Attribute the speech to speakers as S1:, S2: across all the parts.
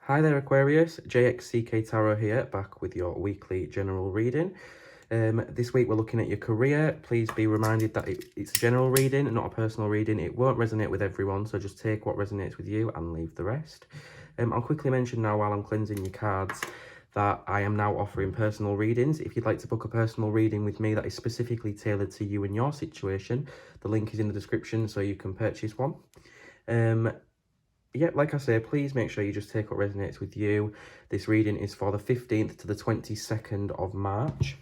S1: Hi there Aquarius, JXCK Tarot here, back with your weekly general reading. This week we're looking at your career. Please be reminded that it's a general reading, not a personal reading. It won't resonate with everyone, so just take what resonates with you and leave the rest. I'll quickly mention now while I'm cleansing your cards that I am now offering personal readings. If you'd like to book a personal reading with me that is specifically tailored to you and your situation, the link is in the description so you can purchase one. Yeah, like I say, please make sure you just take what resonates with you. This reading is for the 15th to the 22nd of March.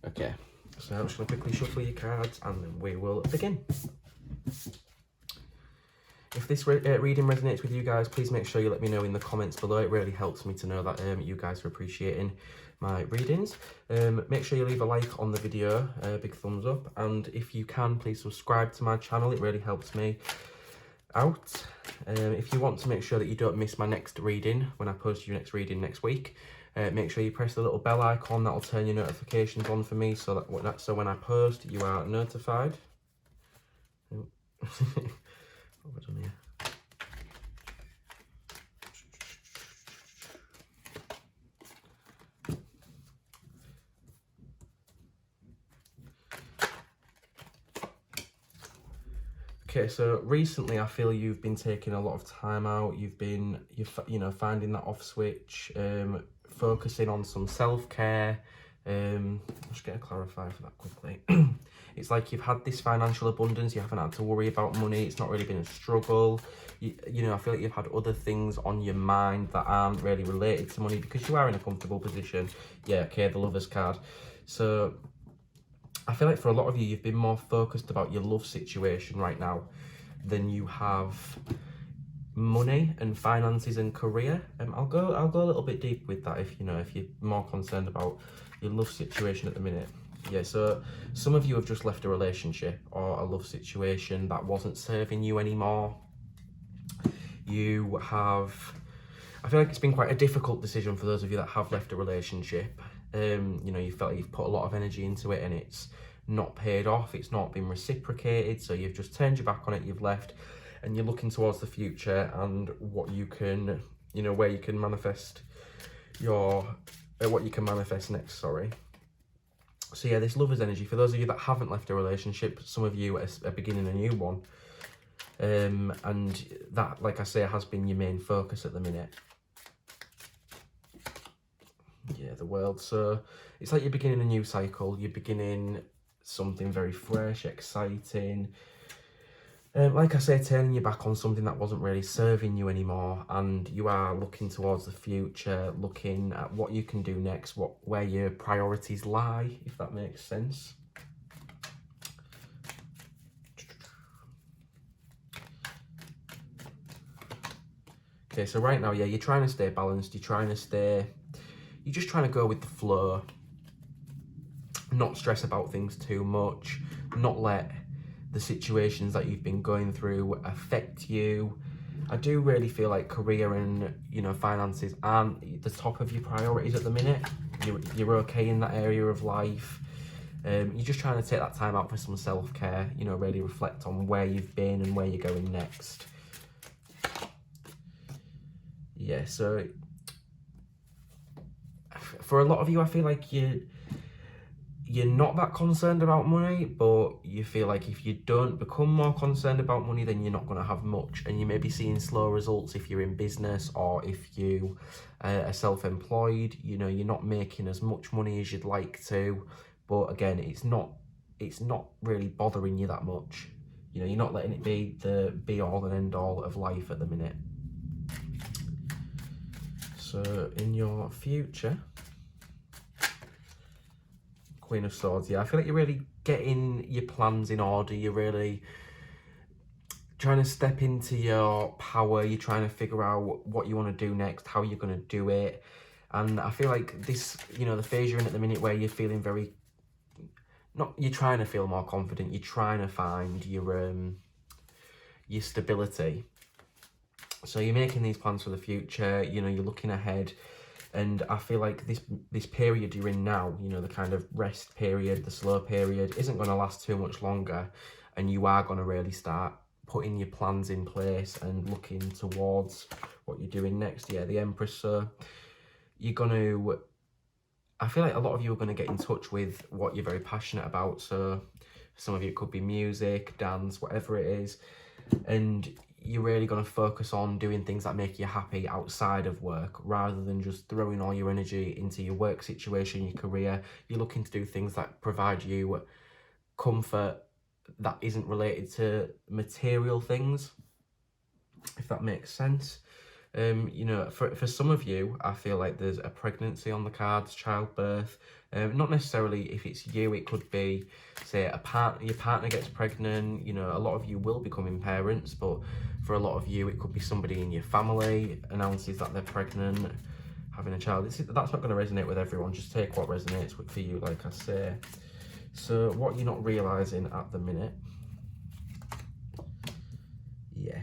S1: Okay, so I'm just going to quickly shuffle your cards and then we will begin. If this reading resonates with you guys, please make sure you let me know in the comments below. It really helps me to know that you guys are appreciating my readings. Make sure you leave a like on the video, a big thumbs up, and if you can, please subscribe to my channel. It really helps me out. If you want to make sure that you don't miss my next reading when I post your next reading next week, make sure you press the little bell icon. That'll turn your notifications on for me so that when I post you are notified. What have I done here? Okay, so recently I feel you've been taking a lot of time out. You've been, finding that off switch, focusing on some self-care. I'm just going to clarify for that quickly. It's like you've had this financial abundance. You haven't had to worry about money. It's not really been a struggle. I feel like you've had other things on your mind that aren't really related to money because you are in a comfortable position. Yeah, okay, the Lover's card. So I feel like for a lot of you, you've been more focused about your love situation right now than you have money and finances and career. I'll go a little bit deep with that if you're more concerned about your love situation at the minute. Yeah, so some of you have just left a relationship or a love situation that wasn't serving you anymore. I feel like it's been quite a difficult decision for those of you that have left a relationship. You felt like you've put a lot of energy into it and it's not paid off, it's not been reciprocated, so you've just turned your back on it, you've left, and you're looking towards the future and what you can, where you can manifest what you can manifest next, sorry. So yeah, this Lover's energy, for those of you that haven't left a relationship, some of you are beginning a new one. And that, like I say, has been your main focus at the minute. Yeah, the World. So it's like you're beginning a new cycle. You're beginning something very fresh, exciting. Like I say, turning your back on something that wasn't really serving you anymore, and you are looking towards the future, looking at what you can do next, where your priorities lie, if that makes sense. Okay, so right now, yeah, you're trying to stay balanced, you're just trying to go with the flow, not stress about things too much, not let the situations that you've been going through affect you. I do really feel like career and finances aren't the top of your priorities at the minute. You're okay in that area of life. You're just trying to take that time out for some self-care, really reflect on where you've been and where you're going next. Yeah, so for a lot of you, I feel like you're not that concerned about money, but you feel like if you don't become more concerned about money, then you're not going to have much, and you may be seeing slow results if you're in business or if you are self-employed. You're not making as much money as you'd like to, but again, it's not really bothering you that much. You're not letting it be the be-all and end-all of life at the minute. So in your future, Queen of Swords, yeah, I feel like you're really getting your plans in order. You're really trying to step into your power. You're trying to figure out what you want to do next, how you're going to do it. And I feel like this, the phase you're in at the minute where you're feeling you're trying to feel more confident. You're trying to find your stability. So you're making these plans for the future, you know, you're looking ahead. And I feel like this period you're in now, you know, the kind of rest period, the slow period, isn't going to last too much longer. And you are going to really start putting your plans in place and looking towards what you're doing next. Yeah, the Empress. So you're going to, I feel like a lot of you are going to get in touch with what you're very passionate about. So some of you, it could be music, dance, whatever it is. And you're really going to focus on doing things that make you happy outside of work, rather than just throwing all your energy into your work situation, your career. You're looking to do things that provide you comfort that isn't related to material things, if that makes sense. You know, for some of you, I feel like there's a pregnancy on the cards, childbirth. Not necessarily if it's you, it could be, say, your partner gets pregnant. You know, a lot of you will becoming parents, but for a lot of you, it could be somebody in your family announces that they're pregnant, having a child. That's not going to resonate with everyone. Just take what resonates for you, like I say. So what you're not realising at the minute, yeah,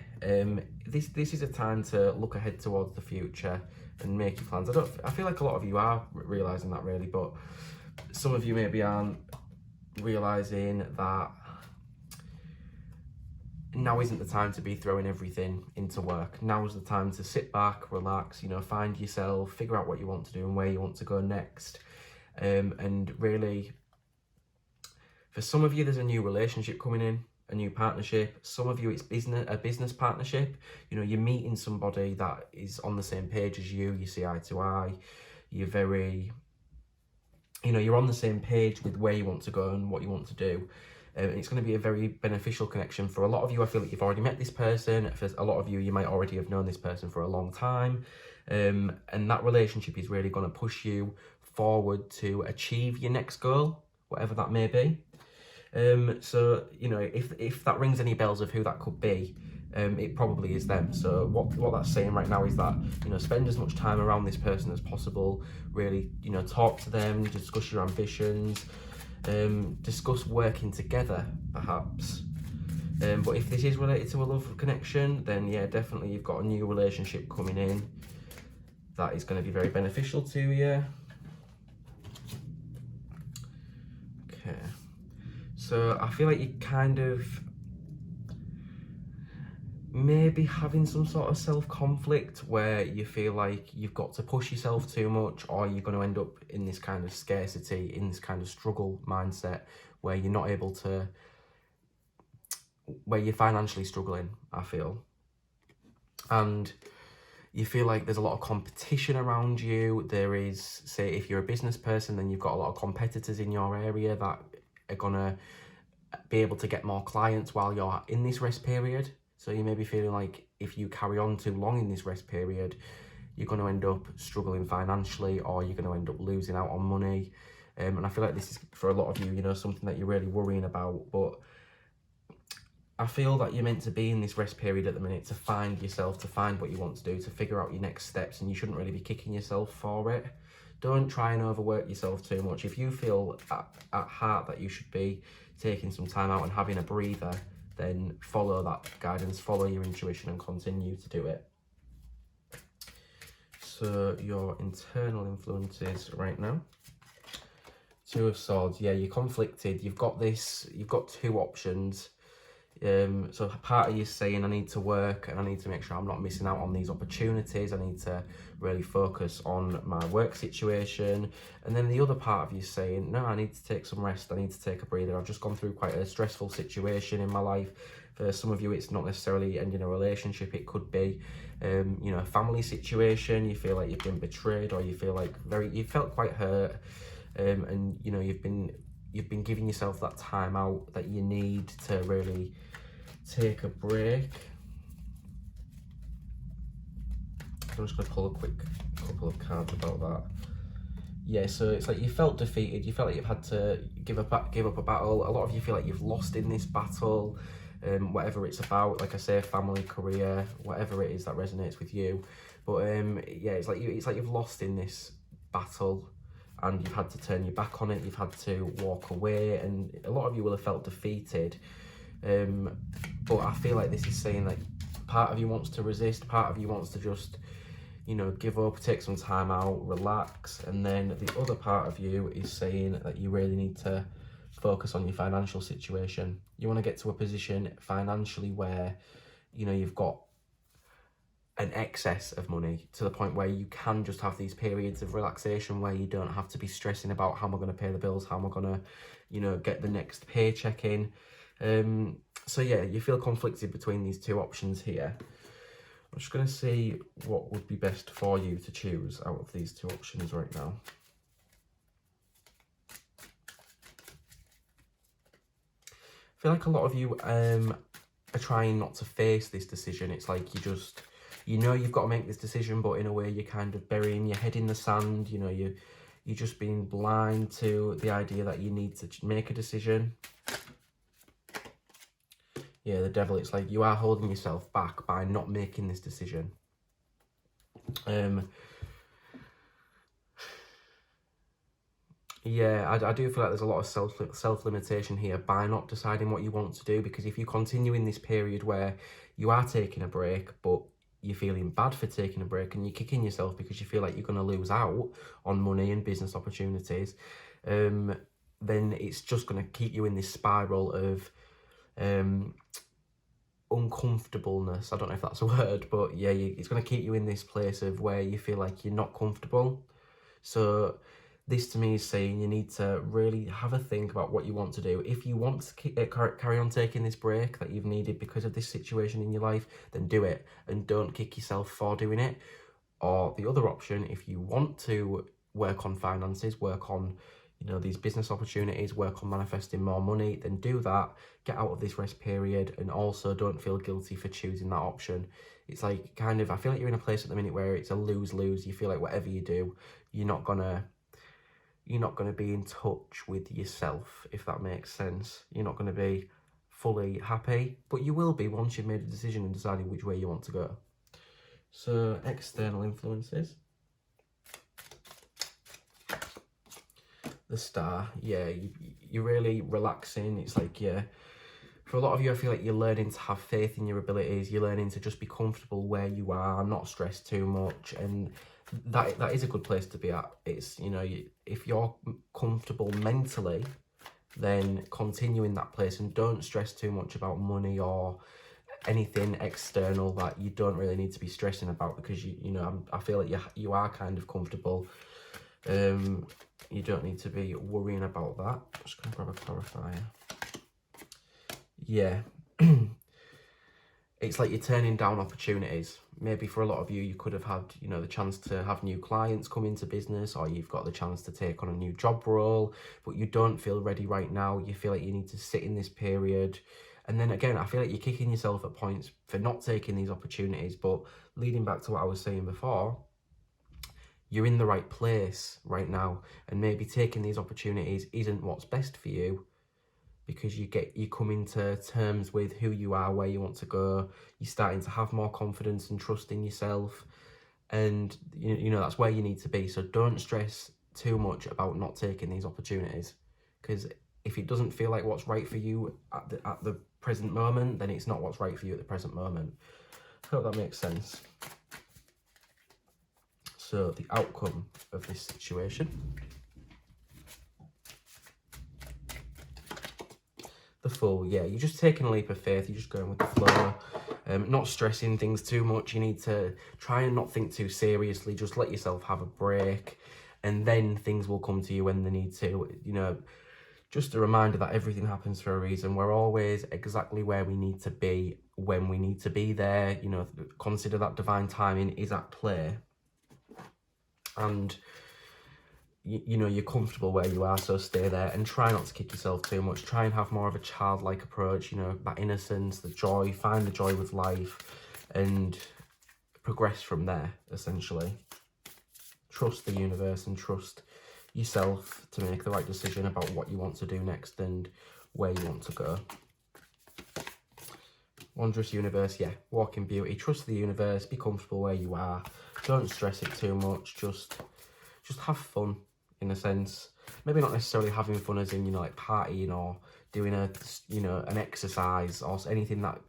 S1: this is a time to look ahead towards the future and make your plans. I feel like a lot of you are realising that, really, but some of you maybe aren't realising that now isn't the time to be throwing everything into work. Now is the time to sit back, relax, you know, find yourself, figure out what you want to do and where you want to go next. And really, for some of you, there's a new relationship coming in, a new partnership. Some of you, it's a business partnership. You know, you're meeting somebody that is on the same page as you. You see eye to eye. You're very, you know, you're on the same page with where you want to go and what you want to do. And it's going to be a very beneficial connection. For a lot of you, I feel like you've already met this person. For a lot of you, you might already have known this person for a long time. And that relationship is really going to push you forward to achieve your next goal, whatever that may be. So, you know, if that rings any bells of who that could be, it probably is them. So what that's saying right now is that, you know, spend as much time around this person as possible. Really, you know, talk to them, discuss your ambitions, discuss working together, perhaps. But if this is related to a love connection, then yeah, definitely you've got a new relationship coming in that is going to be very beneficial to you. Okay. So I feel like you kind of maybe having some sort of self-conflict where you feel like you've got to push yourself too much, or you're going to end up in this kind of scarcity, in this kind of struggle mindset where you're not able to, where you're financially struggling, I feel. And you feel like there's a lot of competition around you. There is, say, if you're a business person, then you've got a lot of competitors in your area that are going to be able to get more clients while you're in this rest period. So you may be feeling like if you carry on too long in this rest period, you're going to end up struggling financially, or you're going to end up losing out on money. And I feel like this is, for a lot of you, you know, something that you're really worrying about. But I feel that you're meant to be in this rest period at the minute to find yourself, to find what you want to do, to figure out your next steps, and you shouldn't really be kicking yourself for it. Don't try and overwork yourself too much. If you feel at heart that you should be taking some time out and having a breather, then follow that guidance, follow your intuition and continue to do it. So your internal influences right now. Two of Swords, yeah, you're conflicted. You've got two options. So part of you is saying, I need to work and I need to make sure I'm not missing out on these opportunities. I need to really focus on my work situation. And then the other part of you is saying, no, I need to take some rest. I need to take a breather. I've just gone through quite a stressful situation in my life. For some of you, it's not necessarily ending a relationship. It could be, you know, a family situation. You feel like you've been betrayed, or you feel like you felt quite hurt. And, you know, you've been giving yourself that time out that you need to really take a break. I'm just going to pull a quick couple of cards about that. Yeah, so it's like you felt defeated. You felt like you've had to give up a battle. A lot of you feel like you've lost in this battle, whatever it's about. Like I say, family, career, whatever it is that resonates with you. But yeah, it's like you've lost in this battle, and you've had to turn your back on it. You've had to walk away, and a lot of you will have felt defeated. But I feel like this is saying that part of you wants to resist, part of you wants to just, you know, give up, take some time out, relax. And then the other part of you is saying that you really need to focus on your financial situation. You want to get to a position financially where, you know, you've got an excess of money to the point where you can just have these periods of relaxation where you don't have to be stressing about how am I going to pay the bills, how am I going to, you know, get the next paycheck in. So yeah, you feel conflicted between these two options here. I'm just going to see what would be best for you to choose out of these two options right now. I feel like a lot of you are trying not to face this decision. It's like you know you've got to make this decision, but in a way you're kind of burying your head in the sand. You know, you're just being blind to the idea that you need to make a decision. Yeah, the devil, it's like you are holding yourself back by not making this decision. Yeah, I do feel like there's a lot of self-limitation here by not deciding what you want to do, because if you continue in this period where you are taking a break, but you're feeling bad for taking a break and you're kicking yourself because you feel like you're going to lose out on money and business opportunities, then it's just going to keep you in this spiral of uncomfortableness. I don't know if that's a word, but yeah, it's going to keep you in this place of where you feel like you're not comfortable. So this to me is saying you need to really have a think about what you want to do. If you want to carry on taking this break that you've needed because of this situation in your life, then do it and don't kick yourself for doing it. Or the other option, if you want to work on finances, work on, you know, these business opportunities, work on manifesting more money, then do that. Get out of this rest period, and also don't feel guilty for choosing that option. It's like kind of, I feel like you're in a place at the minute where it's a lose-lose. You feel like whatever you do, you're not gonna be in touch with yourself, if that makes sense. You're not gonna be fully happy, but you will be once you've made a decision and decided which way you want to go. So external influences. The Star, yeah, you're really relaxing. It's like, yeah, for a lot of you, I feel like you're learning to have faith in your abilities. You're learning to just be comfortable where you are, not stress too much, and that is a good place to be at. It's, you know, if you're comfortable mentally, then continue in that place and don't stress too much about money or anything external that you don't really need to be stressing about, because you know, I feel like you are kind of comfortable. You don't need to be worrying about that. I'm just gonna grab a clarifier. Yeah. It's like you're turning down opportunities. Maybe for a lot of you, you could have had, you know, the chance to have new clients come into business, or you've got the chance to take on a new job role, but you don't feel ready right now. You feel like you need to sit in this period. And then again, I feel like you're kicking yourself at points for not taking these opportunities. But leading back to what I was saying before, you're in the right place right now, and maybe taking these opportunities isn't what's best for you, because you come into terms with who you are, where you want to go. You're starting to have more confidence and trust in yourself, and you know that's where you need to be. So don't stress too much about not taking these opportunities, because if it doesn't feel like what's right for you at the present moment, then it's not what's right for you at the present moment. I hope that makes sense. So the outcome of this situation. The Fool, yeah, you're just taking a leap of faith. You're just going with the flow, not stressing things too much. You need to try and not think too seriously. Just let yourself have a break, and then things will come to you when they need to. You know, just a reminder that everything happens for a reason. We're always exactly where we need to be when we need to be there. You know, consider that divine timing is at play. And you know, you're comfortable where you are, so stay there and try not to kick yourself too much. Try and have more of a childlike approach, you know, that innocence, the joy, find the joy with life and progress from there, essentially. Trust the universe and trust yourself to make the right decision about what you want to do next and where you want to go. Wondrous universe, yeah, walk in beauty. Trust the universe, be comfortable where you are. Don't stress it too much, just have fun. In a sense, maybe not necessarily having fun as in, you know, like partying or doing an exercise or anything that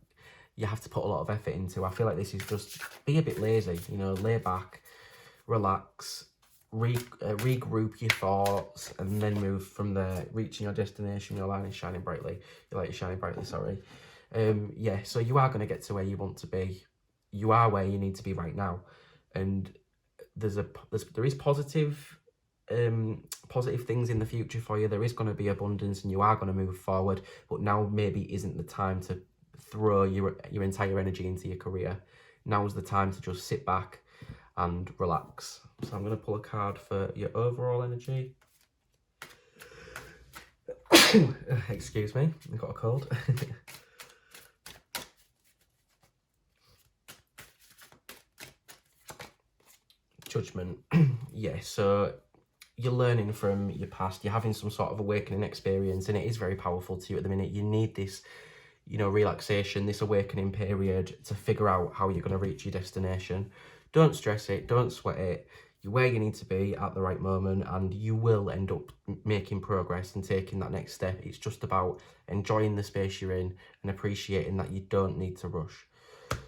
S1: you have to put a lot of effort into. I feel like this is just be a bit lazy, you know, lay back, relax, regroup your thoughts, and then move from there, reaching your destination. Your light is shining brightly. Your light is shining brightly, sorry. Yeah, so you are going to get to where you want to be. You are where you need to be right now. And there is positive things in the future for you. There is going to be abundance and you are going to move forward, but now maybe isn't the time to throw your entire energy into your career. Now is the time to just sit back and relax. So I'm going to pull a card for your overall energy. Excuse me, I got a cold. Judgment. Yeah, so you're learning from your past, you're having some sort of awakening experience, and it is very powerful to you at the minute. You need this, you know, relaxation, this awakening period to figure out how you're going to reach your destination. Don't stress it, don't sweat it. You're where you need to be at the right moment, and you will end up making progress and taking that next step. It's just about enjoying the space you're in and appreciating that you don't need to rush.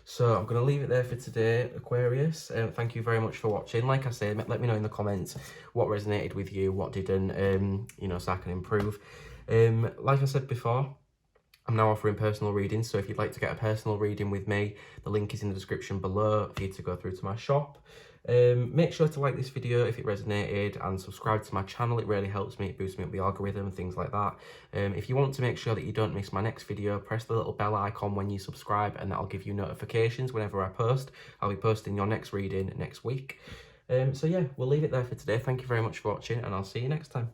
S1: So I'm going to leave it there for today, Aquarius. Thank you very much for watching. Like I said, let me know in the comments what resonated with you, what didn't, you know, so I can improve. Like I said before, I'm now offering personal readings, so if you'd like to get a personal reading with me, the link is in the description below for you to go through to my shop. Make sure to like this video if it resonated and subscribe to my channel. It really helps me, it boosts me up the algorithm and things like that. If you want to make sure that you don't miss my next video, press the little bell icon when you subscribe and that'll give you notifications whenever I post. I'll be posting your next reading next week. So yeah, we'll leave it there for today. Thank you very much for watching and I'll see you next time.